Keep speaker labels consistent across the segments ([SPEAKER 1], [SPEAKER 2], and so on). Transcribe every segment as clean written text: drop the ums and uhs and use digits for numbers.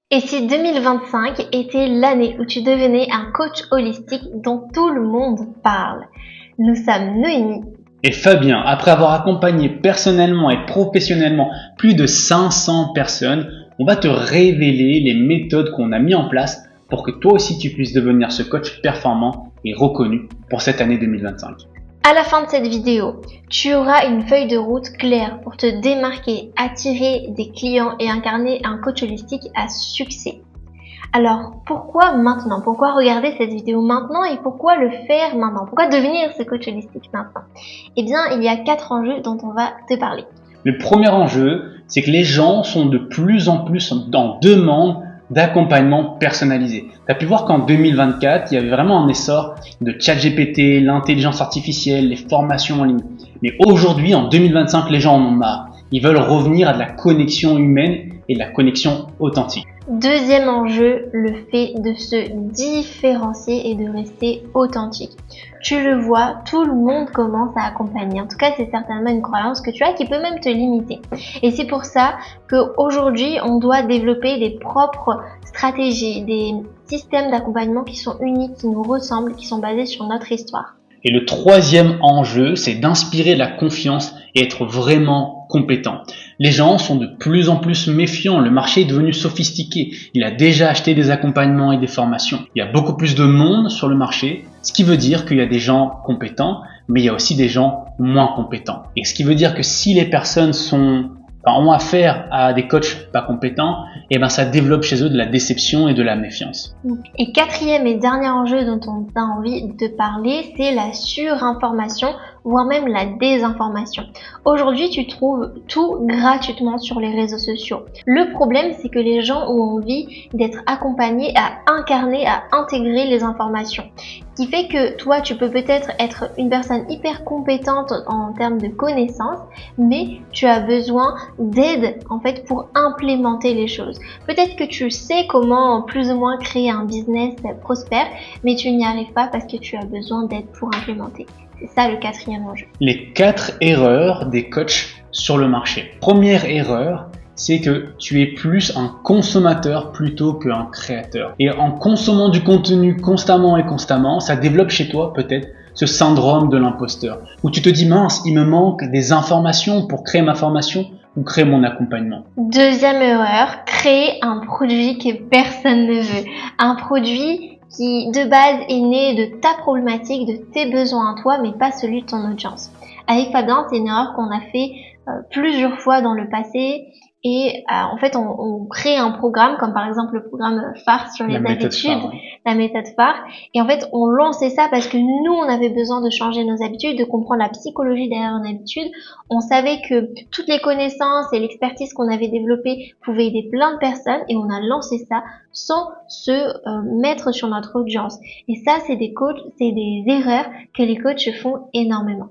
[SPEAKER 1] Et si 2025 était l'année où tu devenais un coach holistique dont tout le monde parle? Nous sommes Noémie
[SPEAKER 2] et Fabien. Après avoir accompagné personnellement et professionnellement plus de 500 personnes, on va te révéler les méthodes qu'on a mis en place pour que toi aussi tu puisses devenir ce coach performant et reconnu pour cette année 2025.
[SPEAKER 1] À la fin de cette vidéo, tu auras une feuille de route claire pour te démarquer, attirer des clients et incarner un coach holistique à succès. Alors, pourquoi maintenant? Pourquoi regarder cette vidéo maintenant et pourquoi le faire maintenant? Pourquoi devenir ce coach holistique maintenant? Eh bien, il y a 4 enjeux dont on va te parler.
[SPEAKER 2] Le premier enjeu, c'est que les gens sont de plus en plus en demande d'accompagnement personnalisé. Tu as pu voir qu'en 2024, il y avait vraiment un essor de ChatGPT, l'intelligence artificielle, les formations en ligne. Mais aujourd'hui, en 2025, les gens en ont marre. Ils veulent revenir à de la connexion humaine et de la connexion authentique.
[SPEAKER 1] Deuxième enjeu, le fait de se différencier et de rester authentique. Tu le vois, tout le monde commence à accompagner. En tout cas, c'est certainement une croyance que tu as qui peut même te limiter. Et c'est pour ça qu'aujourd'hui, on doit développer des propres stratégies, des systèmes d'accompagnement qui sont uniques, qui nous ressemblent, qui sont basés sur notre histoire.
[SPEAKER 2] Et le troisième enjeu, c'est d'inspirer la confiance et être vraiment compétent. Les gens sont de plus en plus méfiants, le marché est devenu sophistiqué, il a déjà acheté des accompagnements et des formations. Il y a beaucoup plus de monde sur le marché, ce qui veut dire qu'il y a des gens compétents, mais il y a aussi des gens moins compétents. Et ce qui veut dire que si les personnes ont affaire à des coachs pas compétents, et ben ça développe chez eux de la déception et de la méfiance.
[SPEAKER 1] Et quatrième et dernier enjeu dont on a envie de parler, c'est la surinformation, voire même la désinformation. Aujourd'hui, tu trouves tout gratuitement sur les réseaux sociaux. Le problème, c'est que les gens ont envie d'être accompagnés à incarner, à intégrer les informations. Ce qui fait que toi, tu peux peut-être être une personne hyper compétente en termes de connaissances, mais tu as besoin d'aide en fait pour implémenter les choses. Peut-être que tu sais comment plus ou moins créer un business prospère, mais tu n'y arrives pas parce que tu as besoin d'aide pour implémenter. C'est ça le quatrième enjeu.
[SPEAKER 2] Les 4 erreurs des coachs sur le marché. Première erreur, c'est que tu es plus un consommateur plutôt qu'un créateur. Et en consommant du contenu constamment, ça développe chez toi peut-être ce syndrome de l'imposteur, où tu te dis mince, il me manque des informations pour créer ma formation ou créer mon accompagnement.
[SPEAKER 1] Deuxième erreur, créer un produit que personne ne veut. Un produit qui de base est né de ta problématique, de tes besoins à toi, mais pas celui de ton audience. Avec Fabien, c'est une erreur qu'on a fait plusieurs fois dans le passé. Et en fait, on crée un programme, comme par exemple le programme phare sur les habitudes, la méthode phare. Et en fait, on lançait ça parce que nous, on avait besoin de changer nos habitudes, de comprendre la psychologie derrière nos habitudes. On savait que toutes les connaissances et l'expertise qu'on avait développées pouvaient aider plein de personnes, et on a lancé ça sans se mettre sur notre audience. Et ça, c'est des erreurs que les coachs font énormément.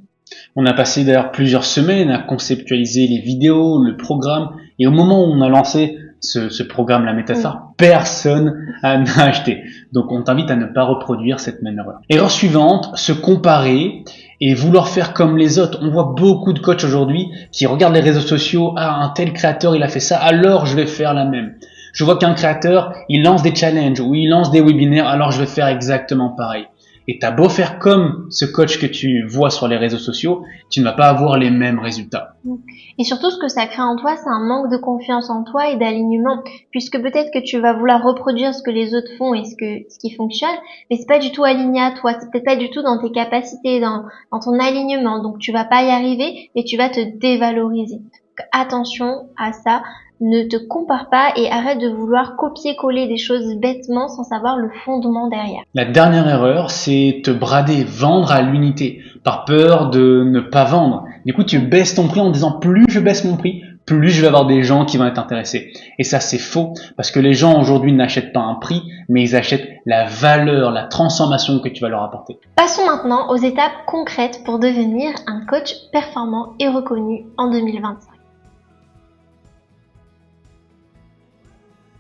[SPEAKER 2] On a passé d'ailleurs plusieurs semaines à conceptualiser les vidéos, le programme, et au moment où on a lancé ce programme, la méthode phare, personne n'a acheté. Donc on t'invite à ne pas reproduire cette même erreur. Erreur suivante, se comparer et vouloir faire comme les autres. On voit beaucoup de coachs aujourd'hui qui regardent les réseaux sociaux, ah un tel créateur il a fait ça, alors je vais faire la même. Je vois qu'un créateur, il lance des challenges ou il lance des webinaires, alors je vais faire exactement pareil. Et t'as beau faire comme ce coach que tu vois sur les réseaux sociaux, tu ne vas pas avoir les mêmes résultats.
[SPEAKER 1] Et surtout, ce que ça crée en toi, c'est un manque de confiance en toi et d'alignement, puisque peut-être que tu vas vouloir reproduire ce que les autres font et ce qui fonctionne, mais c'est pas du tout aligné à toi, c'est peut-être pas du tout dans tes capacités, dans ton alignement, donc tu vas pas y arriver et tu vas te dévaloriser. Donc, attention à ça. Ne te compare pas et arrête de vouloir copier-coller des choses bêtement sans savoir le fondement derrière.
[SPEAKER 2] La dernière erreur, c'est te brader, vendre à l'unité, par peur de ne pas vendre. Du coup, tu baisses ton prix en disant plus je baisse mon prix, plus je vais avoir des gens qui vont être intéressés. Et ça, c'est faux, parce que les gens aujourd'hui n'achètent pas un prix, mais ils achètent la valeur, la transformation que tu vas leur apporter.
[SPEAKER 1] Passons maintenant aux étapes concrètes pour devenir un coach performant et reconnu en 2025.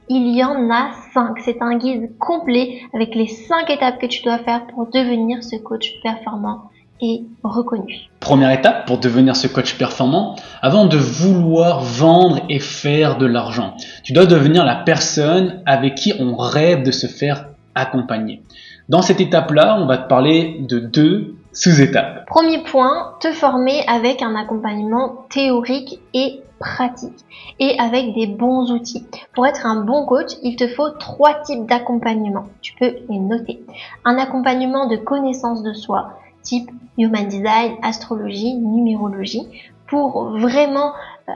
[SPEAKER 1] Il y en a 5. C'est un guide complet avec les 5 étapes que tu dois faire pour devenir ce coach performant et reconnu.
[SPEAKER 2] Première étape pour devenir ce coach performant, avant de vouloir vendre et faire de l'argent, tu dois devenir la personne avec qui on rêve de se faire accompagner. Dans cette étape-là, on va te parler de 2 sous-étapes.
[SPEAKER 1] Premier point, te former avec un accompagnement théorique et pratique et avec des bons outils. Pour être un bon coach, il te faut 3 types d'accompagnement. Tu peux les noter. Un accompagnement de connaissance de soi, type Human Design, astrologie, numérologie, pour vraiment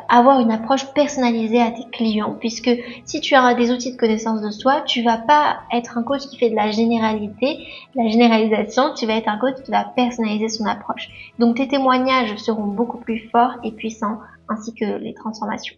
[SPEAKER 1] avoir une approche personnalisée à tes clients, puisque si tu as des outils de connaissance de soi, tu vas pas être un coach qui fait de la généralisation, tu vas être un coach qui va personnaliser son approche. Donc tes témoignages seront beaucoup plus forts et puissants, ainsi que les transformations.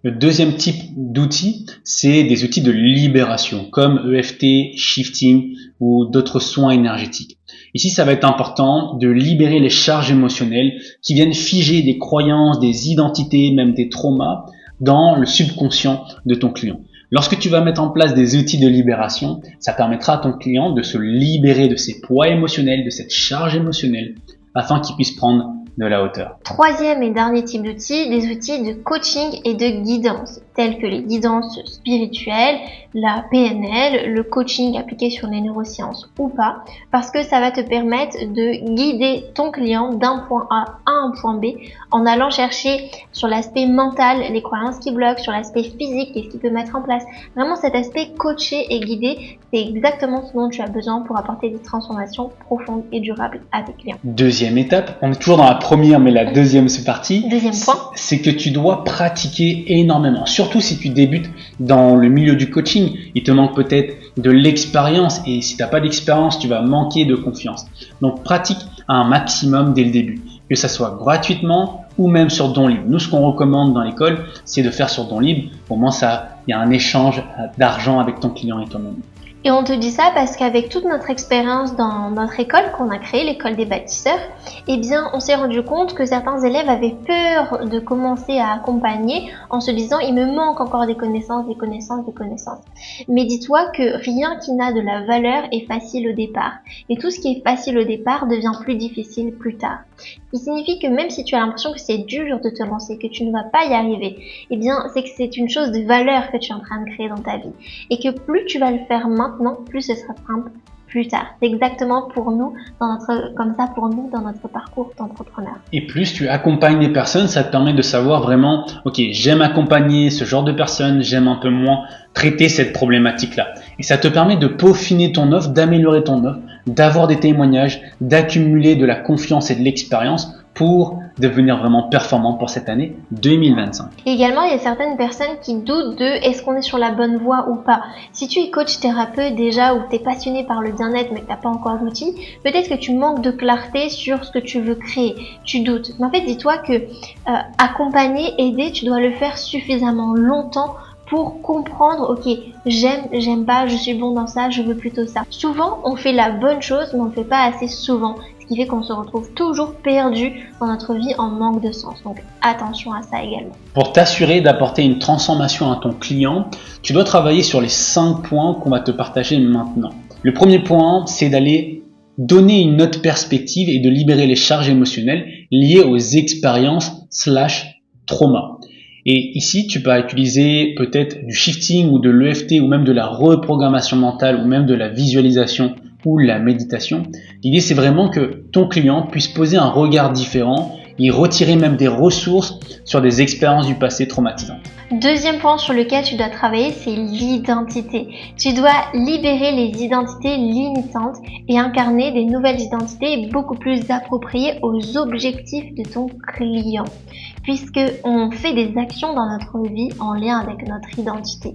[SPEAKER 2] Le deuxième type d'outils, c'est des outils de libération, comme EFT, shifting ou d'autres soins énergétiques. Ici, ça va être important de libérer les charges émotionnelles qui viennent figer des croyances, des identités, même des traumas dans le subconscient de ton client. Lorsque tu vas mettre en place des outils de libération, ça permettra à ton client de se libérer de ses poids émotionnels, de cette charge émotionnelle, afin qu'il puisse prendre de la hauteur.
[SPEAKER 1] Troisième et dernier type d'outils, des outils de coaching et de guidance, tels que les guidances spirituelles, la PNL, le coaching appliqué sur les neurosciences ou pas, parce que ça va te permettre de guider ton client d'un point A à un point B en allant chercher sur l'aspect mental les croyances qui bloquent, sur l'aspect physique qu'est-ce qu'il peut mettre en place. Vraiment cet aspect coaché et guidé, c'est exactement ce dont tu as besoin pour apporter des transformations profondes et durables à tes clients.
[SPEAKER 2] Deuxième étape, on est toujours dans la première mais la deuxième c'est parti.
[SPEAKER 1] Deuxième point,
[SPEAKER 2] c'est que tu dois pratiquer énormément, surtout si tu débutes dans le milieu du coaching. Il te manque peut-être de l'expérience et si tu n'as pas d'expérience, tu vas manquer de confiance. Donc pratique un maximum dès le début, que ça soit gratuitement ou même sur don libre. Nous, ce qu'on recommande dans l'école, c'est de faire sur don libre. Au moins, il y a un échange d'argent avec ton client et toi-même.
[SPEAKER 1] Et on te dit ça parce qu'avec toute notre expérience dans notre école qu'on a créée, l'école des bâtisseurs, eh bien, on s'est rendu compte que certains élèves avaient peur de commencer à accompagner en se disant il me manque encore des connaissances. Mais dis-toi que rien qui n'a de la valeur est facile au départ. Et tout ce qui est facile au départ devient plus difficile plus tard. Il signifie que même si tu as l'impression que c'est dur de te lancer, que tu ne vas pas y arriver, eh bien, c'est que c'est une chose de valeur que tu es en train de créer dans ta vie. Et que plus tu vas le faire maintenant, plus ce sera simple plus tard. C'est exactement pour nous, dans notre parcours d'entrepreneur.
[SPEAKER 2] Et plus tu accompagnes des personnes, ça te permet de savoir vraiment, ok, j'aime accompagner ce genre de personnes, j'aime un peu moins traiter cette problématique-là. Et ça te permet de peaufiner ton offre, d'améliorer ton offre, d'avoir des témoignages, d'accumuler de la confiance et de l'expérience pour devenir vraiment performant pour cette année 2025.
[SPEAKER 1] Et également, il y a certaines personnes qui doutent de est-ce qu'on est sur la bonne voie ou pas. Si tu es coach thérapeute déjà ou tu es passionné par le bien-être mais que tu n'as pas encore d'outils, peut-être que tu manques de clarté sur ce que tu veux créer. Tu doutes. Mais en fait, dis-toi que accompagner, aider, tu dois le faire suffisamment longtemps pour comprendre, ok, j'aime pas, je suis bon dans ça, je veux plutôt ça. Souvent, on fait la bonne chose, mais on ne le fait pas assez souvent, ce qui fait qu'on se retrouve toujours perdu dans notre vie en manque de sens. Donc, attention à ça également.
[SPEAKER 2] Pour t'assurer d'apporter une transformation à ton client, tu dois travailler sur les 5 points qu'on va te partager maintenant. Le premier point, c'est d'aller donner une autre perspective et de libérer les charges émotionnelles liées aux expériences / traumas. Et ici, tu peux utiliser peut-être du shifting ou de l'EFT ou même de la reprogrammation mentale ou même de la visualisation ou la méditation. L'idée, c'est vraiment que ton client puisse poser un regard différent et retirer même des ressources sur des expériences du passé traumatisantes.
[SPEAKER 1] Deuxième point sur lequel tu dois travailler, c'est l'identité. Tu dois libérer les identités limitantes et incarner des nouvelles identités beaucoup plus appropriées aux objectifs de ton client, puisque on fait des actions dans notre vie en lien avec notre identité.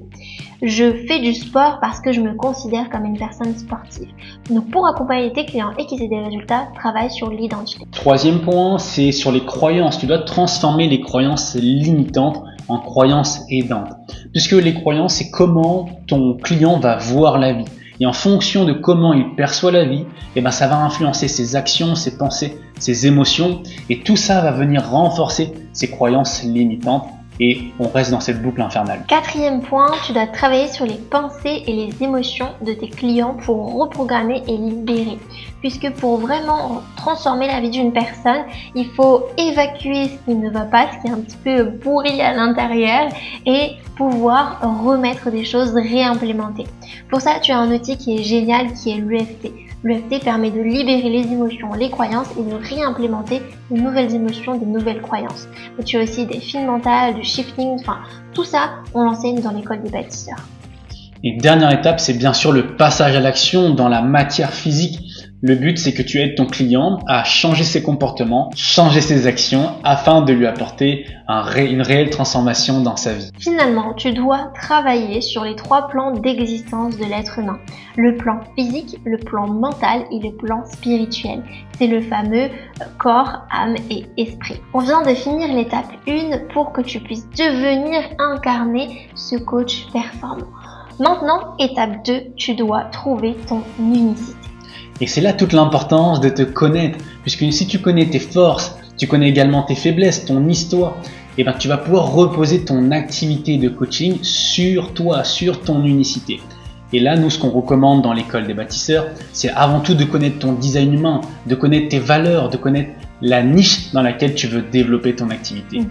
[SPEAKER 1] Je fais du sport parce que je me considère comme une personne sportive. Donc pour accompagner tes clients et qu'ils aient des résultats, travaille sur l'identité.
[SPEAKER 2] Troisième point, c'est sur les croyances. Tu dois transformer les croyances limitantes en croyances aidantes. Puisque les croyances, c'est comment ton client va voir la vie. Et en fonction de comment il perçoit la vie, ça va influencer ses actions, ses pensées, ses émotions. Et tout ça va venir renforcer ses croyances limitantes et on reste dans cette boucle infernale.
[SPEAKER 1] Quatrième point, tu dois travailler sur les pensées et les émotions de tes clients pour reprogrammer et libérer. Puisque pour vraiment transformer la vie d'une personne, il faut évacuer ce qui ne va pas, ce qui est un petit peu pourri à l'intérieur et pouvoir remettre des choses réimplémentées. Pour ça, tu as un outil qui est génial qui est l'EFT. L'EFT permet de libérer les émotions, les croyances et de réimplémenter de nouvelles émotions, de nouvelles croyances. Et tu as aussi des files mentales, du shifting, enfin tout ça, on l'enseigne dans l'école des bâtisseurs.
[SPEAKER 2] Et dernière étape, c'est bien sûr le passage à l'action dans la matière physique. Le but, c'est que tu aides ton client à changer ses comportements, changer ses actions afin de lui apporter une réelle transformation dans sa vie.
[SPEAKER 1] Finalement, tu dois travailler sur les 3 plans d'existence de l'être humain. Le plan physique, le plan mental et le plan spirituel. C'est le fameux corps, âme et esprit. On vient de finir l'étape 1 pour que tu puisses devenir incarner ce coach performant. Maintenant, étape 2, tu dois trouver ton unicité.
[SPEAKER 2] Et c'est là toute l'importance de te connaître, puisque si tu connais tes forces, tu connais également tes faiblesses, ton histoire, et ben tu vas pouvoir reposer ton activité de coaching sur toi, sur ton unicité. Et là, nous, ce qu'on recommande dans l'école des bâtisseurs, c'est avant tout de connaître ton design humain, de connaître tes valeurs, de connaître la niche dans laquelle tu veux développer ton activité.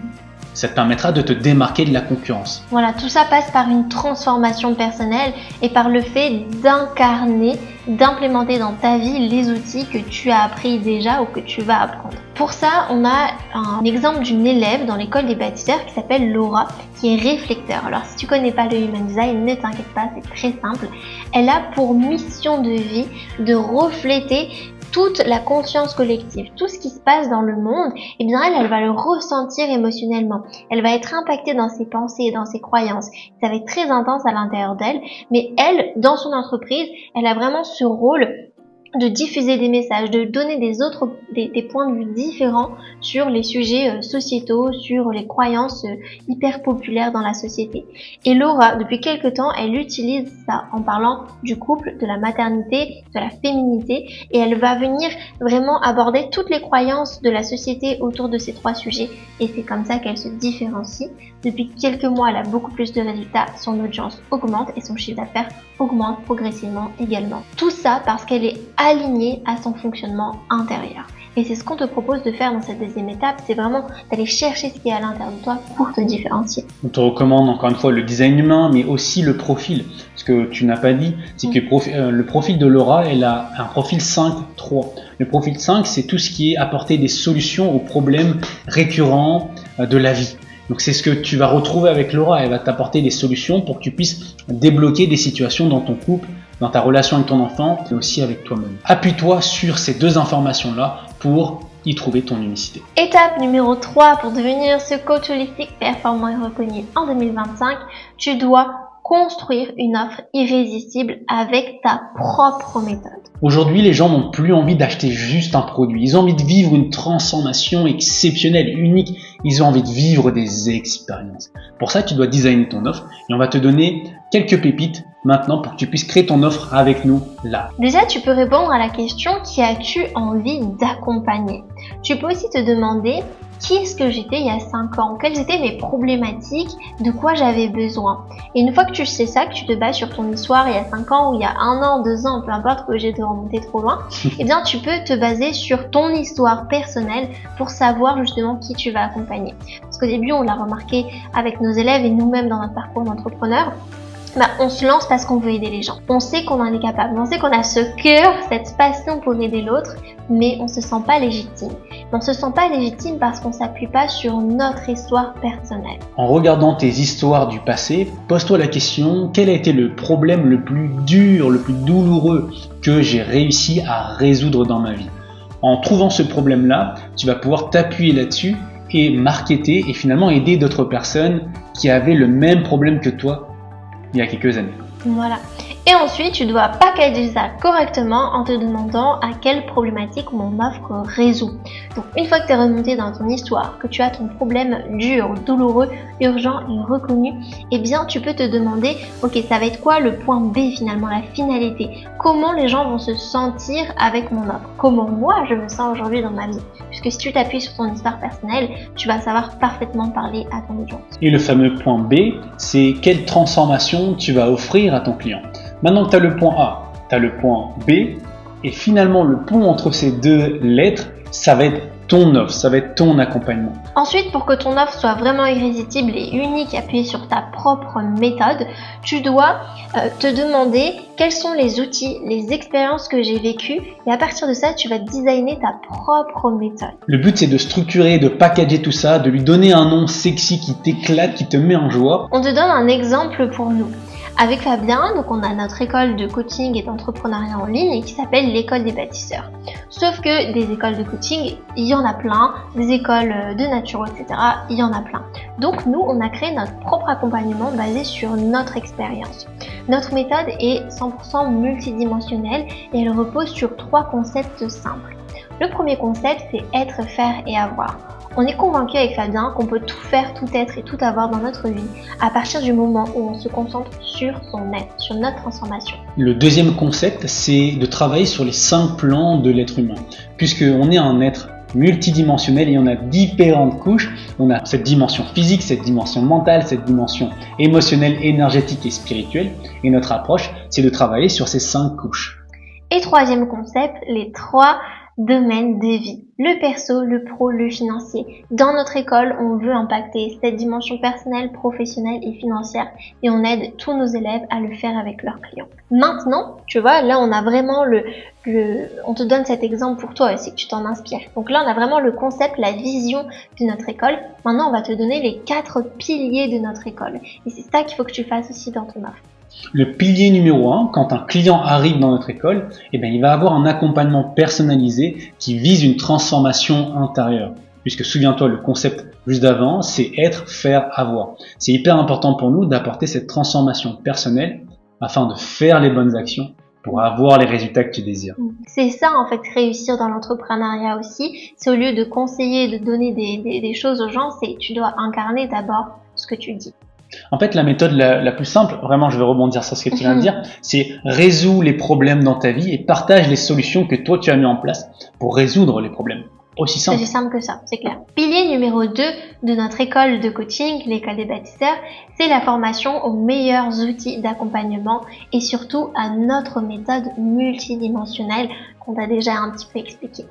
[SPEAKER 2] Ça te permettra de te démarquer de la concurrence.
[SPEAKER 1] Voilà, tout ça passe par une transformation personnelle et par le fait d'incarner, d'implémenter dans ta vie les outils que tu as appris déjà ou que tu vas apprendre. Pour ça, on a un exemple d'une élève dans l'école des bâtisseurs qui s'appelle Laura, qui est réflecteur. Alors, si tu connais pas le Human Design, ne t'inquiète pas, c'est très simple. Elle a pour mission de vie de refléter toute la conscience collective, tout ce qui se passe dans le monde, eh bien elle va le ressentir émotionnellement. Elle va être impactée dans ses pensées et dans ses croyances. Ça va être très intense à l'intérieur d'elle, mais elle, dans son entreprise, elle a vraiment ce rôle de diffuser des messages, de donner des points de vue différents sur les sujets sociétaux, sur les croyances hyper populaires dans la société. Et Laura, depuis quelque temps, elle utilise ça en parlant du couple, de la maternité, de la féminité, et elle va venir vraiment aborder toutes les croyances de la société autour de ces 3 sujets, et c'est comme ça qu'elle se différencie. Depuis quelques mois, elle a beaucoup plus de résultats, son audience augmente et son chiffre d'affaires augmente progressivement également. Tout ça parce qu'elle est alignée à son fonctionnement intérieur. Et c'est ce qu'on te propose de faire dans cette deuxième étape, c'est vraiment d'aller chercher ce qui est à l'intérieur de toi pour te différencier.
[SPEAKER 2] On te recommande encore une fois le design humain, mais aussi le profil. Ce que tu n'as pas dit, c'est que le profil de Laura, elle a un profil 5-3. Le profil 5, c'est tout ce qui est apporter des solutions aux problèmes récurrents de la vie. Donc c'est ce que tu vas retrouver avec Laura, elle va t'apporter des solutions pour que tu puisses débloquer des situations dans ton couple, dans ta relation avec ton enfant, mais aussi avec toi-même. Appuie-toi sur ces 2 informations-là pour y trouver ton unicité.
[SPEAKER 1] Étape numéro 3, pour devenir ce coach holistique performant et reconnu en 2025, tu dois construire une offre irrésistible avec ta propre méthode.
[SPEAKER 2] Aujourd'hui, les gens n'ont plus envie d'acheter juste un produit. Ils ont envie de vivre une transformation exceptionnelle, unique. Ils ont envie de vivre des expériences. Pour ça, tu dois designer ton offre et on va te donner quelques pépites maintenant pour que tu puisses créer ton offre avec nous là.
[SPEAKER 1] Déjà, tu peux répondre à la question « Qui as-tu envie d'accompagner ?» Tu peux aussi te demander qui est-ce que j'étais il y a 5 ans, quelles étaient mes problématiques, de quoi j'avais besoin. Et une fois que tu sais ça, que tu te bases sur ton histoire il y a 5 ans ou il y a 1 an, 2 ans, peu importe, que j'ai de remonter trop loin, eh bien tu peux te baser sur ton histoire personnelle pour savoir justement qui tu vas accompagner. Parce qu'au début, on l'a remarqué avec nos élèves et nous-mêmes dans notre parcours d'entrepreneur, on se lance parce qu'on veut aider les gens. On sait qu'on en est capable, on sait qu'on a ce cœur, cette passion pour aider l'autre, mais on se sent pas légitime. On se sent pas légitime parce qu'on s'appuie pas sur notre histoire personnelle.
[SPEAKER 2] En regardant tes histoires du passé, pose-toi la question, quel a été le problème le plus dur, le plus douloureux que j'ai réussi à résoudre dans ma vie? En trouvant ce problème-là, tu vas pouvoir t'appuyer là-dessus et marketer et finalement aider d'autres personnes qui avaient le même problème que toi il y a quelques années.
[SPEAKER 1] Voilà. Et ensuite, tu dois packager ça correctement en te demandant à quelle problématique mon offre résout. Donc, une fois que tu es remonté dans ton histoire, que tu as ton problème dur, douloureux, urgent et reconnu, eh bien, tu peux te demander, ok, ça va être quoi le point B finalement, la finalité? Comment les gens vont se sentir avec mon offre? Comment moi je me sens aujourd'hui dans ma vie? Puisque si tu t'appuies sur ton histoire personnelle, tu vas savoir parfaitement parler à ton audience.
[SPEAKER 2] Et le fameux point B, c'est quelle transformation tu vas offrir à ton client. Maintenant que tu as le point A, tu as le point B, et finalement le pont entre ces deux lettres, ça va être ton offre, ça va être ton accompagnement.
[SPEAKER 1] Ensuite, pour que ton offre soit vraiment irrésistible et unique, appuyée sur ta propre méthode, tu dois te demander quels sont les outils, les expériences que j'ai vécues, et à partir de ça, tu vas designer ta propre méthode.
[SPEAKER 2] Le but, c'est de structurer, de packager tout ça, de lui donner un nom sexy qui t'éclate, qui te met en joie.
[SPEAKER 1] On te donne un exemple pour nous. Avec Fabien, donc on a notre école de coaching et d'entrepreneuriat en ligne qui s'appelle l'école des bâtisseurs. Sauf que des écoles de coaching, il y en a plein, des écoles de naturo, etc., il y en a plein. Donc nous, on a créé notre propre accompagnement basé sur notre expérience. Notre méthode est 100% multidimensionnelle et elle repose sur 3 concepts simples. Le premier concept, c'est être, faire et avoir. On est convaincu avec Fabien qu'on peut tout faire, tout être et tout avoir dans notre vie à partir du moment où on se concentre sur son être, sur notre transformation.
[SPEAKER 2] Le deuxième concept, c'est de travailler sur les 5 plans de l'être humain. Puisqu'on est un être multidimensionnel et on a différentes couches. On a cette dimension physique, cette dimension mentale, cette dimension émotionnelle, énergétique et spirituelle. Et notre approche, c'est de travailler sur ces 5 couches.
[SPEAKER 1] Et troisième concept, les 3 domaines de vie. Le perso, le pro, le financier. Dans notre école, on veut impacter cette dimension personnelle, professionnelle et financière et on aide tous nos élèves à le faire avec leurs clients. Maintenant, tu vois, là on a vraiment on te donne cet exemple pour toi aussi, que tu t'en inspires. Donc là on a vraiment le concept, la vision de notre école. Maintenant on va te donner les 4 piliers de notre école. Et c'est ça qu'il faut que tu fasses aussi dans ton offre.
[SPEAKER 2] Le pilier numéro 1, quand un client arrive dans notre école, il va avoir un accompagnement personnalisé qui vise une transformation intérieure. Puisque souviens-toi, le concept juste d'avant, c'est être, faire, avoir. C'est hyper important pour nous d'apporter cette transformation personnelle afin de faire les bonnes actions pour avoir les résultats que tu désires.
[SPEAKER 1] C'est ça en fait, réussir dans l'entrepreneuriat aussi. C'est au lieu de conseiller, de donner des choses aux gens, c'est tu dois incarner d'abord ce que tu dis.
[SPEAKER 2] En fait, la méthode la plus simple, vraiment je vais rebondir sur ce que tu viens de dire, c'est résous les problèmes dans ta vie et partage les solutions que toi tu as mis en place pour résoudre les problèmes. Aussi simple.
[SPEAKER 1] C'est aussi simple que ça, c'est clair. Pilier numéro 2 de notre école de coaching, l'école des bâtisseurs, c'est la formation aux meilleurs outils d'accompagnement et surtout à notre méthode multidimensionnelle qu'on t'a déjà un petit peu expliqué.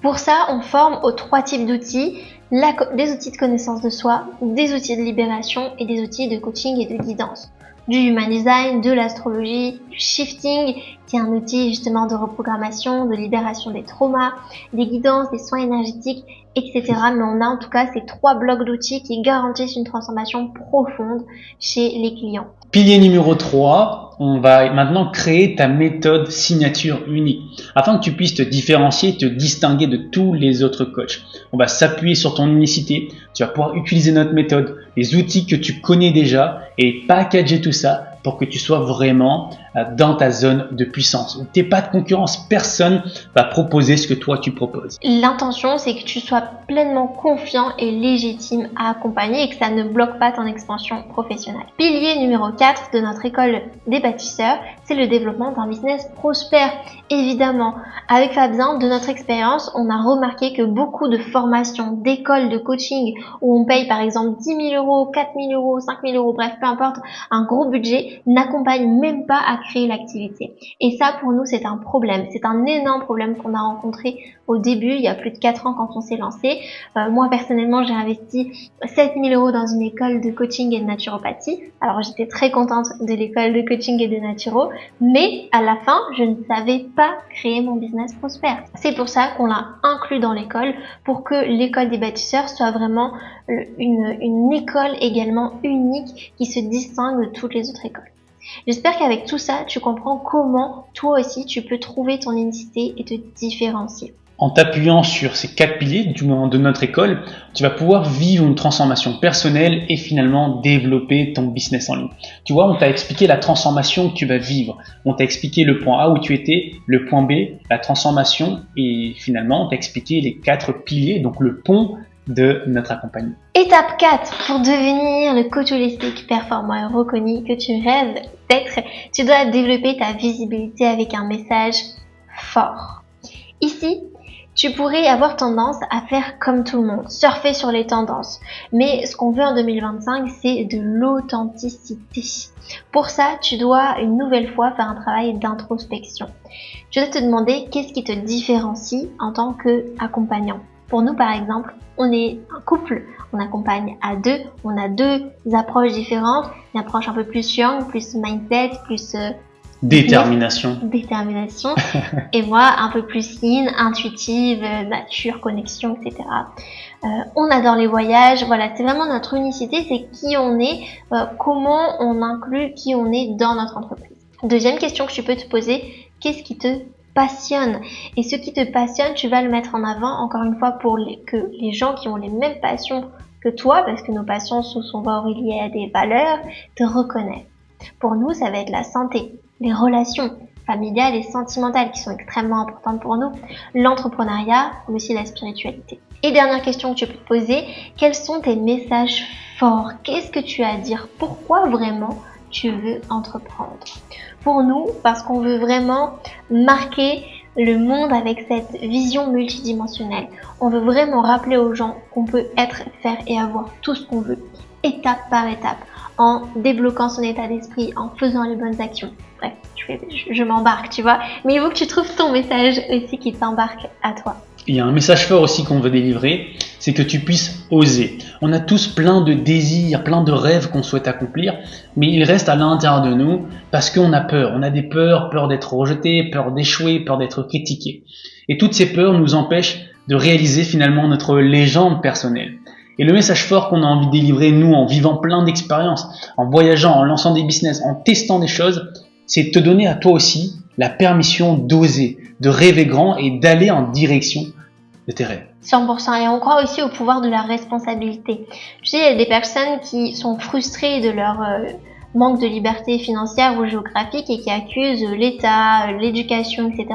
[SPEAKER 1] Pour ça, on forme aux 3 types d'outils, des outils de connaissance de soi, des outils de libération et des outils de coaching et de guidance. Du human design, de l'astrologie, du shifting, qui est un outil justement de reprogrammation, de libération des traumas, des guidances, des soins énergétiques, etc. Mais on a en tout cas ces 3 blocs d'outils qui garantissent une transformation profonde chez les clients.
[SPEAKER 2] Pilier numéro 3, on va maintenant créer ta méthode signature unique afin que tu puisses te différencier, te distinguer de tous les autres coachs. On va s'appuyer sur ton unicité, tu vas pouvoir utiliser notre méthode, les outils que tu connais déjà et packager tout ça pour que tu sois vraiment dans ta zone de puissance. Où tu n'es pas de concurrence, personne va proposer ce que toi tu proposes.
[SPEAKER 1] L'intention, c'est que tu sois pleinement confiant et légitime à accompagner et que ça ne bloque pas ton expansion professionnelle. Pilier numéro 4 de notre école des bâtisseurs, c'est le développement d'un business prospère. Évidemment, avec Fabien, de notre expérience, on a remarqué que beaucoup de formations, d'écoles de coaching où on paye par exemple 10 000 euros, 4 000 euros, 5 000 euros, bref, peu importe, un gros budget, n'accompagnent même pas à créer l'activité. Et ça, pour nous, c'est un problème. C'est un énorme problème qu'on a rencontré au début, il y a plus de 4 ans quand on s'est lancé. Moi, personnellement, j'ai investi 7 000 euros dans une école de coaching et de naturopathie. Alors, j'étais très contente de l'école de coaching et de naturo, mais à la fin, je ne savais pas créer mon business prospère. C'est pour ça qu'on l'a inclus dans l'école, pour que l'école des bâtisseurs soit vraiment une école également unique qui se distingue de toutes les autres écoles. J'espère qu'avec tout ça, tu comprends comment toi aussi tu peux trouver ton unicité et te différencier.
[SPEAKER 2] En t'appuyant sur ces 4 piliers de notre école, tu vas pouvoir vivre une transformation personnelle et finalement développer ton business en ligne. Tu vois, on t'a expliqué la transformation que tu vas vivre. On t'a expliqué le point A où tu étais, le point B, la transformation et finalement on t'a expliqué les 4 piliers, donc le pont de notre accompagnement.
[SPEAKER 1] Étape 4, pour devenir le coach holistique performant et reconnu que tu rêves d'être, tu dois développer ta visibilité avec un message fort. Ici, tu pourrais avoir tendance à faire comme tout le monde, surfer sur les tendances. Mais ce qu'on veut en 2025, c'est de l'authenticité. Pour ça, tu dois une nouvelle fois faire un travail d'introspection. Tu dois te demander qu'est-ce qui te différencie en tant qu'accompagnant. Pour nous, par exemple, on est un couple, on accompagne à 2, on a 2 approches différentes, une approche un peu plus young, plus mindset, plus
[SPEAKER 2] détermination,
[SPEAKER 1] et moi un peu plus yin, intuitive, nature, connexion, etc. On adore les voyages, voilà, c'est vraiment notre unicité, c'est qui on est, comment on inclut qui on est dans notre entreprise. Deuxième question que tu peux te poser, qu'est-ce qui te passionne? Et ce qui te passionne, tu vas le mettre en avant, encore une fois, pour que les gens qui ont les mêmes passions que toi, parce que nos passions sont souvent reliées à des valeurs, te reconnaissent. Pour nous, ça va être la santé, les relations familiales et sentimentales qui sont extrêmement importantes pour nous, l'entrepreneuriat, mais aussi la spiritualité. Et dernière question que tu peux te poser, quels sont tes messages forts? Qu'est-ce que tu as à dire? Pourquoi vraiment tu veux entreprendre? Pour nous, parce qu'on veut vraiment marquer le monde avec cette vision multidimensionnelle. On veut vraiment rappeler aux gens qu'on peut être, faire et avoir tout ce qu'on veut, étape par étape, en débloquant son état d'esprit, en faisant les bonnes actions. Bref, je m'embarque, tu vois. Mais il faut que tu trouves ton message aussi qui t'embarque à toi.
[SPEAKER 2] Il y a un message fort aussi qu'on veut délivrer, c'est que tu puisses oser. On a tous plein de désirs, plein de rêves qu'on souhaite accomplir, mais ils restent à l'intérieur de nous parce qu'on a peur. On a des peurs, peur d'être rejeté, peur d'échouer, peur d'être critiqué. Et toutes ces peurs nous empêchent de réaliser finalement notre légende personnelle. Et le message fort qu'on a envie de délivrer, nous, en vivant plein d'expériences, en voyageant, en lançant des business, en testant des choses, c'est te donner à toi aussi la permission d'oser, de rêver grand et d'aller en direction de tes rêves.
[SPEAKER 1] 100%. Et on croit aussi au pouvoir de la responsabilité. Tu sais, il y a des personnes qui sont frustrées de leur manque de liberté financière ou géographique et qui accusent l'État, l'éducation, etc.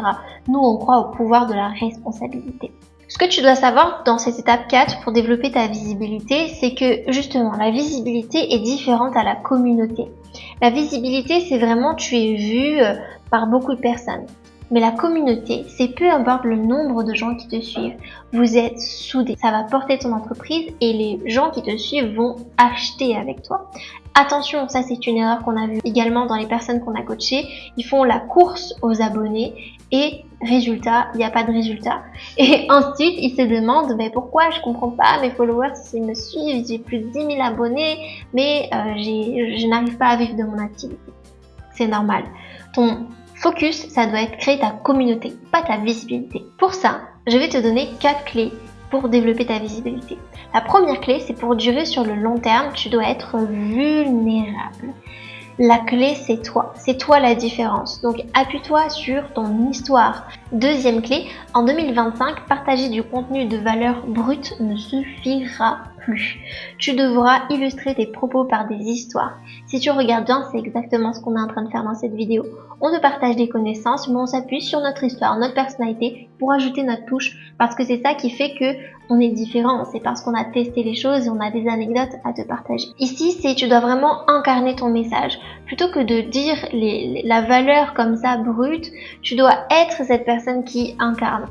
[SPEAKER 1] Nous, on croit au pouvoir de la responsabilité. Ce que tu dois savoir dans cette étape 4 pour développer ta visibilité, c'est que justement, la visibilité est différente à la communauté. La visibilité, c'est vraiment tu es vu par beaucoup de personnes. Mais la communauté, c'est peu importe le nombre de gens qui te suivent, vous êtes soudés. Ça va porter ton entreprise et les gens qui te suivent vont acheter avec toi. Attention, ça c'est une erreur qu'on a vue également dans les personnes qu'on a coachées. Ils font la course aux abonnés et résultat, il n'y a pas de résultat. Et ensuite, ils se demandent mais pourquoi je comprends pas, mes followers s'ils me suivent, j'ai plus de 10 000 abonnés, mais je n'arrive pas à vivre de mon activité. C'est normal. Ton focus, ça doit être créer ta communauté, pas ta visibilité. Pour ça, je vais te donner 4 clés pour développer ta visibilité. La première clé, c'est pour durer sur le long terme, tu dois être vulnérable. La clé, c'est toi. C'est toi la différence. Donc, appuie-toi sur ton histoire. Deuxième clé, en 2025, partager du contenu de valeur brute ne suffira plus. Tu devras illustrer tes propos par des histoires. Si tu regardes bien, c'est exactement ce qu'on est en train de faire dans cette vidéo. On te partage des connaissances, mais on s'appuie sur notre histoire, notre personnalité pour ajouter notre touche parce que c'est ça qui fait que on est différent. C'est parce qu'on a testé les choses et on a des anecdotes à te partager. Ici, tu dois vraiment incarner ton message. Plutôt que de dire la valeur comme ça brute, tu dois être cette personne qui incarne.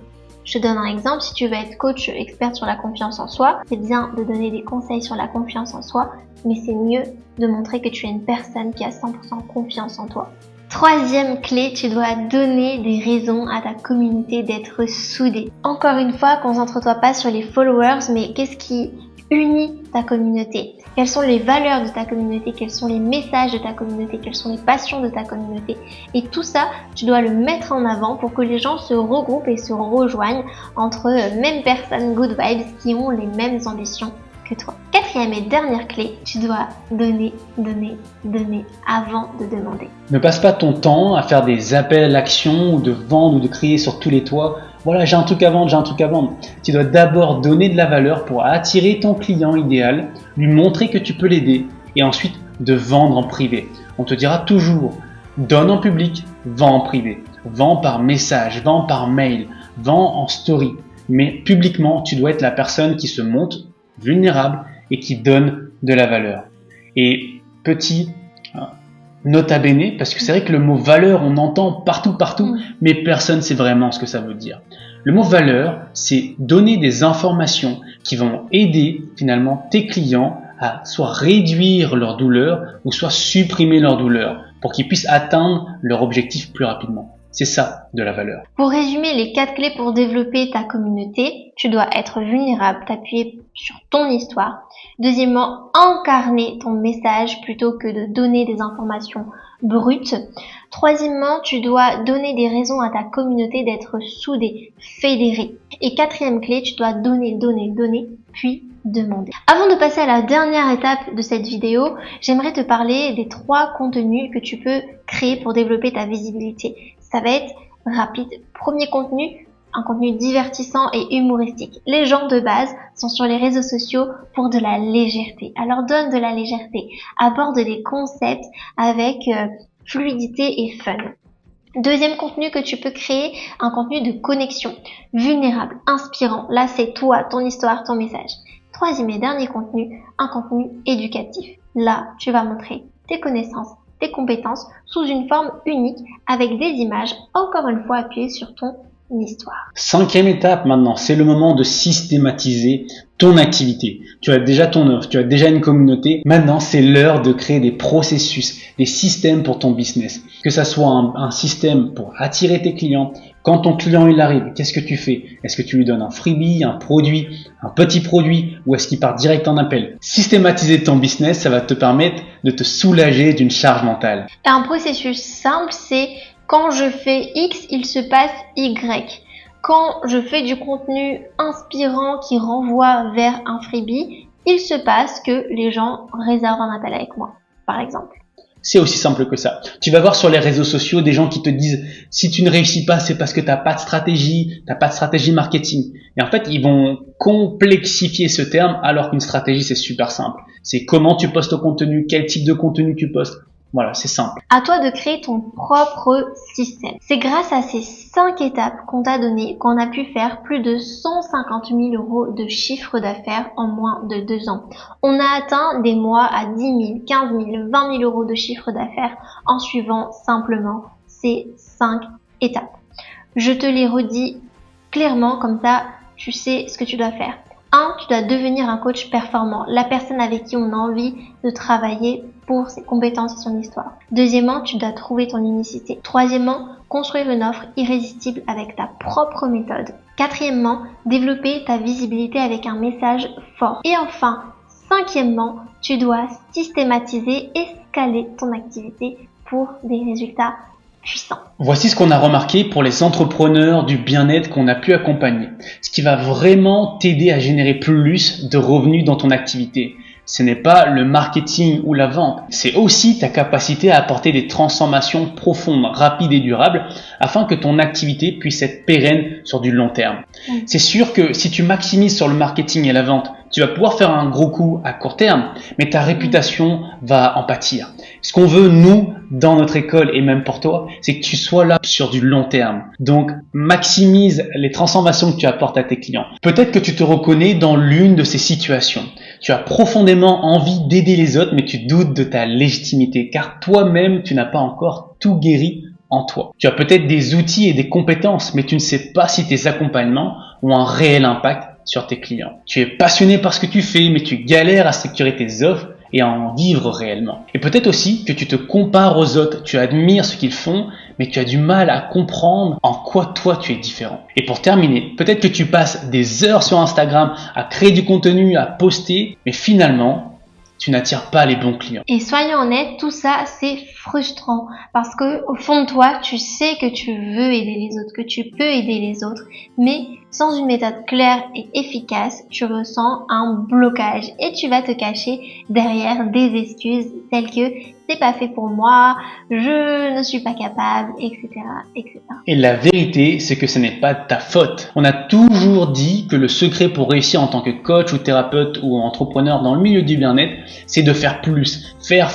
[SPEAKER 1] Je te donne un exemple, si tu veux être coach expert sur la confiance en soi, c'est bien de donner des conseils sur la confiance en soi, mais c'est mieux de montrer que tu es une personne qui a 100% confiance en toi. Troisième clé, tu dois donner des raisons à ta communauté d'être soudée. Encore une fois, concentre-toi pas sur les followers, mais qu'est-ce qui unit ta communauté? Quelles sont les valeurs de ta communauté? Quels sont les messages de ta communauté? Quelles sont les passions de ta communauté? Et tout ça, tu dois le mettre en avant pour que les gens se regroupent et se rejoignent entre mêmes personnes good vibes qui ont les mêmes ambitions que toi. Quatrième et dernière clé, tu dois donner avant de demander.
[SPEAKER 2] Ne passe pas ton temps à faire des appels à l'action ou de vendre ou de crier sur tous les toits voilà, j'ai un truc à vendre. Tu dois d'abord donner de la valeur pour attirer ton client idéal, lui montrer que tu peux l'aider et ensuite de vendre en privé. On te dira toujours, donne en public, vends en privé. Vends par message, vends par mail, vends en story. Mais publiquement, tu dois être la personne qui se montre vulnérable et qui donne de la valeur. Et petit nota bene, parce que c'est vrai que le mot valeur, on entend partout, mais personne ne sait vraiment ce que ça veut dire. Le mot valeur, c'est donner des informations qui vont aider finalement tes clients à soit réduire leur douleur ou soit supprimer leur douleur pour qu'ils puissent atteindre leur objectif plus rapidement. C'est ça, de la valeur.
[SPEAKER 1] Pour résumer les 4 clés pour développer ta communauté, tu dois être vulnérable, t'appuyer sur ton histoire. Deuxièmement, incarner ton message plutôt que de donner des informations brutes. Troisièmement, tu dois donner des raisons à ta communauté d'être soudée, fédérée. Et quatrième clé, tu dois donner, puis demander. Avant de passer à la dernière étape de cette vidéo, j'aimerais te parler des 3 contenus que tu peux créer pour développer ta visibilité. Ça va être rapide. Premier contenu, un contenu divertissant et humoristique. Les gens de base sont sur les réseaux sociaux pour de la légèreté. Alors donne de la légèreté. Aborde des concepts avec fluidité et fun. Deuxième contenu que tu peux créer, un contenu de connexion, vulnérable, inspirant. Là, c'est toi, ton histoire, ton message. Troisième et dernier contenu, un contenu éducatif. Là, tu vas montrer tes connaissances, tes compétences sous une forme unique avec des images, encore une fois appuyées sur ton histoire.
[SPEAKER 2] 5e étape maintenant, c'est le moment de systématiser ton activité. Tu as déjà ton offre, tu as déjà une communauté. Maintenant, c'est l'heure de créer des processus, des systèmes pour ton business. Que ça soit un système pour attirer tes clients. Quand ton client il arrive, qu'est-ce que tu fais? Est-ce que tu lui donnes un freebie, un produit, un petit produit ou est-ce qu'il part direct en appel? Systématiser ton business, ça va te permettre de te soulager d'une charge mentale.
[SPEAKER 1] Et un processus simple, c'est quand je fais X, il se passe Y. Quand je fais du contenu inspirant qui renvoie vers un freebie, il se passe que les gens réservent un appel avec moi, par exemple.
[SPEAKER 2] C'est aussi simple que ça. Tu vas voir sur les réseaux sociaux des gens qui te disent si tu ne réussis pas, c'est parce que t'as pas de stratégie marketing. Et en fait, ils vont complexifier ce terme alors qu'une stratégie, c'est super simple. C'est comment tu postes au contenu, quel type de contenu tu postes. Voilà, c'est simple.
[SPEAKER 1] À toi de créer ton propre système. C'est grâce à ces 5 étapes qu'on t'a donné qu'on a pu faire plus de 150 000 € de chiffre d'affaires en moins de 2 ans. On a atteint des mois à 10 000, 15 000, 20 000 € de chiffre d'affaires en suivant simplement ces 5 étapes. Je te les redis clairement, comme ça tu sais ce que tu dois faire. 1. Tu dois devenir un coach performant, la personne avec qui on a envie de travailler pour ses compétences et son histoire. Deuxièmement, tu dois trouver ton unicité. Troisièmement, construire une offre irrésistible avec ta propre méthode. Quatrièmement, développer ta visibilité avec un message fort. Et enfin, cinquièmement, tu dois systématiser et scaler ton activité pour des résultats puissants.
[SPEAKER 2] Voici ce qu'on a remarqué pour les entrepreneurs du bien-être qu'on a pu accompagner. Ce qui va vraiment t'aider à générer plus de revenus dans ton activité. Ce n'est pas le marketing ou la vente, c'est aussi ta capacité à apporter des transformations profondes, rapides et durables afin que ton activité puisse être pérenne sur du long terme. C'est sûr que si tu maximises sur le marketing et la vente, tu vas pouvoir faire un gros coup à court terme, mais ta réputation va en pâtir. Ce qu'on veut, nous, dans notre école et même pour toi, c'est que tu sois là sur du long terme. Donc, maximise les transformations que tu apportes à tes clients. Peut-être que tu te reconnais dans l'une de ces situations. Tu as profondément envie d'aider les autres, mais tu doutes de ta légitimité, car toi-même, tu n'as pas encore tout guéri en toi. Tu as peut-être des outils et des compétences, mais tu ne sais pas si tes accompagnements ont un réel impact sur tes clients. Tu es passionné par ce que tu fais, mais tu galères à structurer tes offres et à en vivre réellement. Et peut-être aussi que tu te compares aux autres, tu admires ce qu'ils font, mais tu as du mal à comprendre en quoi toi tu es différent. Et pour terminer, peut-être que tu passes des heures sur Instagram à créer du contenu, à poster, mais finalement, tu n'attires pas les bons clients.
[SPEAKER 1] Et soyons honnêtes, tout ça c'est frustrant parce que au fond de toi, tu sais que tu veux aider les autres, que tu peux aider les autres, mais Sans une méthode claire et efficace, tu ressens un blocage et tu vas te cacher derrière des excuses telles que c'est pas fait pour moi, je ne suis pas capable, etc., etc.
[SPEAKER 2] Et la vérité, c'est que ce n'est pas de ta faute. On a toujours dit que le secret pour réussir en tant que coach ou thérapeute ou entrepreneur dans le milieu du bien-être, c'est de faire plus, faire,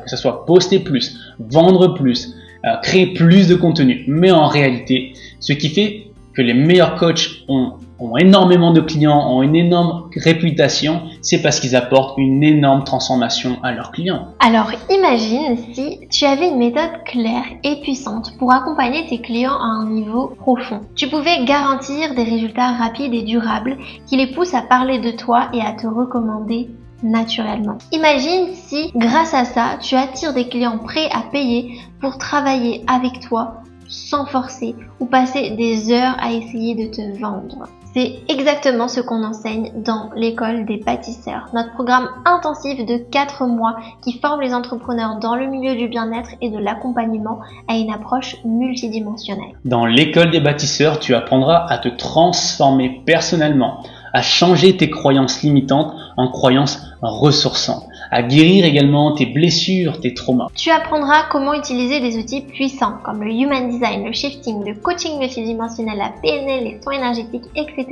[SPEAKER 2] que ce soit poster plus, vendre plus, créer plus de contenu. Mais en réalité, ce qui fait que les meilleurs coachs ont énormément de clients, ont une énorme réputation, c'est parce qu'ils apportent une énorme transformation à leurs clients.
[SPEAKER 1] Alors imagine si tu avais une méthode claire et puissante pour accompagner tes clients à un niveau profond. Tu pouvais garantir des résultats rapides et durables qui les poussent à parler de toi et à te recommander naturellement. Imagine si, grâce à ça, tu attires des clients prêts à payer pour travailler avec toi sans forcer ou passer des heures à essayer de te vendre. C'est exactement ce qu'on enseigne dans l'école des bâtisseurs, notre programme intensif de 4 mois qui forme les entrepreneurs dans le milieu du bien-être et de l'accompagnement à une approche multidimensionnelle.
[SPEAKER 2] Dans l'école des bâtisseurs, tu apprendras à te transformer personnellement, à changer tes croyances limitantes en croyances ressourçantes, à guérir également tes blessures, tes traumas.
[SPEAKER 1] Tu apprendras comment utiliser des outils puissants comme le Human Design, le Shifting, le coaching multidimensionnel, la PNL, les soins énergétiques, etc.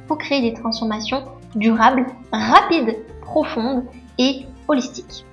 [SPEAKER 1] pour créer des transformations durables, rapides, profondes et holistiques.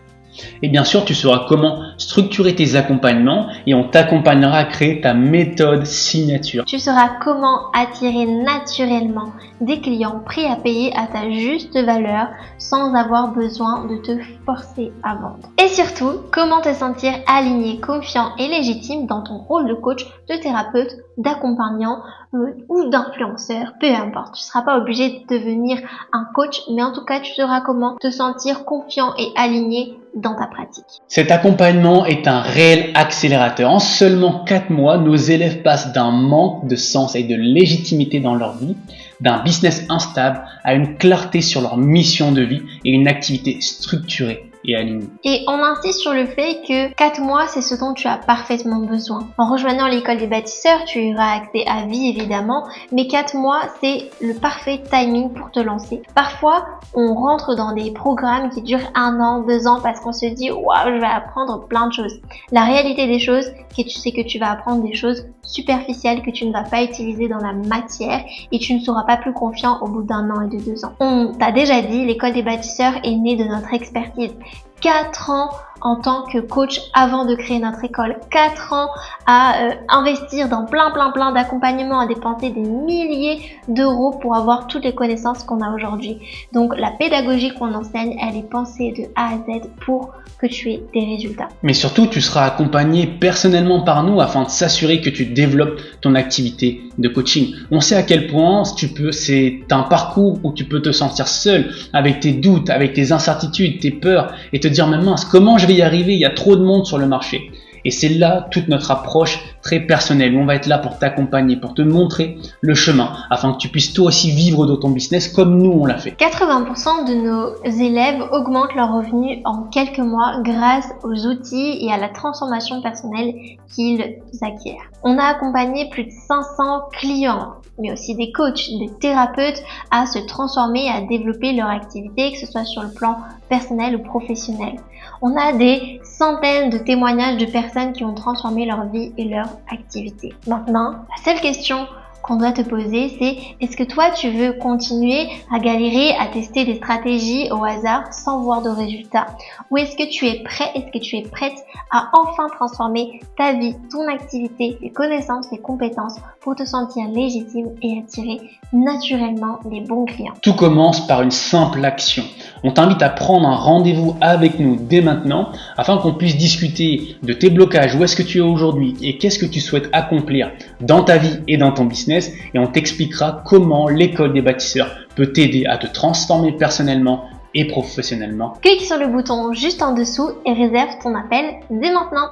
[SPEAKER 2] Et bien sûr, tu sauras comment structurer tes accompagnements et on t'accompagnera à créer ta méthode signature.
[SPEAKER 1] Tu sauras comment attirer naturellement des clients prêts à payer à ta juste valeur sans avoir besoin de te forcer à vendre. Et surtout, comment te sentir aligné, confiant et légitime dans ton rôle de coach, de thérapeute, d'accompagnant ou d'influenceur, peu importe. Tu ne seras pas obligé de devenir un coach, mais en tout cas, tu sauras comment te sentir confiant et aligné dans ta pratique.
[SPEAKER 2] Cet accompagnement est un réel accélérateur. En seulement 4 mois, nos élèves passent d'un manque de sens et de légitimité dans leur vie, d'un business instable à une clarté sur leur mission de vie et une activité structurée et alignée.
[SPEAKER 1] Et on insiste sur le fait que 4 mois, c'est ce dont tu as parfaitement besoin. En rejoignant l'école des bâtisseurs, tu auras accès à vie évidemment, mais 4 mois, c'est le parfait timing pour te lancer. Parfois, on rentre dans des programmes qui durent 1 an, 2 ans parce qu'on se dit « Waouh, je vais apprendre plein de choses ». La réalité des choses, c'est que tu vas apprendre des choses superficielles que tu ne vas pas utiliser dans la matière et tu ne seras pas plus confiant au bout d'1 an et de 2 ans. On t'a déjà dit, l'école des bâtisseurs est née de notre expertise. 4 ans en tant que coach avant de créer notre école, 4 ans à investir dans plein d'accompagnements, à dépenser des milliers d'euros pour avoir toutes les connaissances qu'on a aujourd'hui. Donc la pédagogie qu'on enseigne, elle est pensée de A à Z pour que tu aies des résultats.
[SPEAKER 2] Mais surtout, tu seras accompagné personnellement par nous afin de s'assurer que tu développes ton activité de coaching. On sait à quel point c'est un parcours où tu peux te sentir seul avec tes doutes, avec tes incertitudes, tes peurs et te dire mais mince, comment je vais y arriver? Il y a trop de monde sur le marché. Et c'est là toute notre approche très personnelle où on va être là pour t'accompagner, pour te montrer le chemin afin que tu puisses toi aussi vivre de ton business comme nous on l'a fait.
[SPEAKER 1] 80% de nos élèves augmentent leurs revenus en quelques mois grâce aux outils et à la transformation personnelle qu'ils acquièrent. On a accompagné plus de 500 clients, mais aussi des coachs, des thérapeutes à se transformer, à développer leur activité, que ce soit sur le plan personnel ou professionnel. On a des centaines de témoignages de personnes qui ont transformé leur vie et leur activité. Maintenant, la seule question qu'on doit te poser, c'est est-ce que toi tu veux continuer à galérer, à tester des stratégies au hasard sans voir de résultats? Ou est-ce que tu es prêt, est-ce que tu es prête à enfin transformer ta vie, ton activité, tes connaissances, tes compétences pour te sentir légitime et attirer naturellement les bons clients?
[SPEAKER 2] Tout commence par une simple action. On t'invite à prendre un rendez-vous avec nous dès maintenant afin qu'on puisse discuter de tes blocages, où est-ce que tu es aujourd'hui et qu'est-ce que tu souhaites accomplir dans ta vie et dans ton business. Et on t'expliquera comment l'école des bâtisseurs peut t'aider à te transformer personnellement et professionnellement.
[SPEAKER 1] Clique sur le bouton juste en dessous et réserve ton appel dès maintenant.